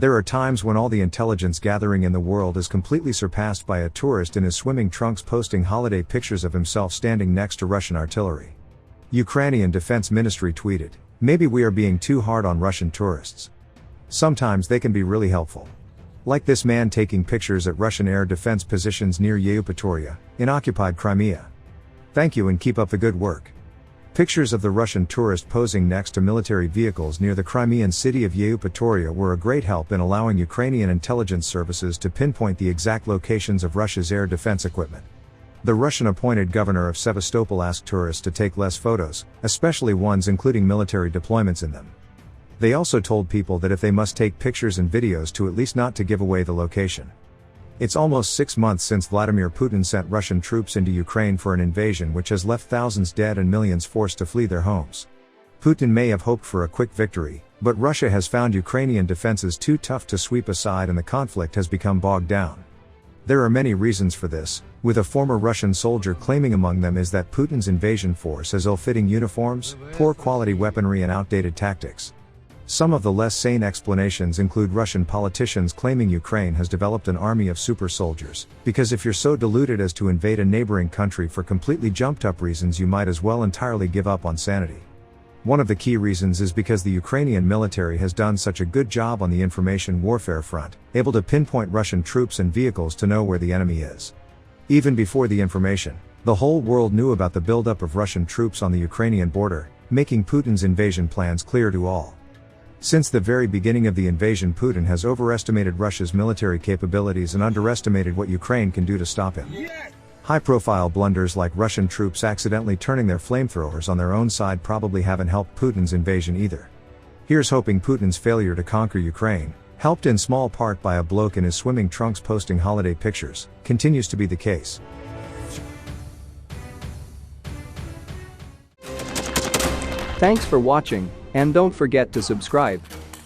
There are times when all the intelligence gathering in the world is completely surpassed by a tourist in his swimming trunks posting holiday pictures of himself standing next to Russian artillery. Ukrainian Defense Ministry tweeted, "Maybe we are being too hard on Russian tourists. Sometimes they can be really helpful. Like this man taking pictures at Russian air defense positions near Yevpatoria, in occupied Crimea. Thank you and keep up the good work." Pictures of the Russian tourist posing next to military vehicles near the Crimean city of Yevpatoria were a great help in allowing Ukrainian intelligence services to pinpoint the exact locations of Russia's air defense equipment. The Russian-appointed governor of Sevastopol asked tourists to take less photos, especially ones including military deployments in them. They also told people that if they must take pictures and videos to at least not to give away the location. It's almost 6 months since Vladimir Putin sent Russian troops into Ukraine for an invasion which has left thousands dead and millions forced to flee their homes. Putin may have hoped for a quick victory, but Russia has found Ukrainian defenses too tough to sweep aside and the conflict has become bogged down. There are many reasons for this, with a former Russian soldier claiming among them is that Putin's invasion force has ill-fitting uniforms, poor quality weaponry and outdated tactics. Some of the less sane explanations include Russian politicians claiming Ukraine has developed an army of super soldiers, because if you're so deluded as to invade a neighboring country for completely jumped up reasons you might as well entirely give up on sanity. One of the key reasons is because the Ukrainian military has done such a good job on the information warfare front, able to pinpoint Russian troops and vehicles to know where the enemy is. Even before the information, the whole world knew about the buildup of Russian troops on the Ukrainian border, making Putin's invasion plans clear to all. Since the very beginning of the invasion, Putin has overestimated Russia's military capabilities and underestimated what Ukraine can do to stop him. High-profile blunders like Russian troops accidentally turning their flamethrowers on their own side probably haven't helped Putin's invasion either. Here's hoping Putin's failure to conquer Ukraine, helped in small part by a bloke in his swimming trunks posting holiday pictures, continues to be the case. Thanks for watching, and don't forget to subscribe.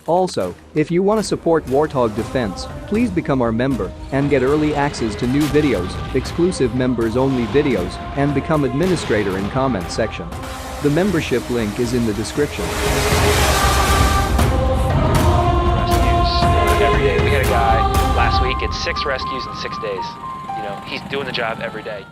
Also, if you want to support Warthog Defense, please become our member and get early access to new videos, exclusive members-only videos, and become administrator in comment section. The membership link is in the description. Rescues every day. We had a guy last week at 6 rescues in 6 days. He's doing the job every day.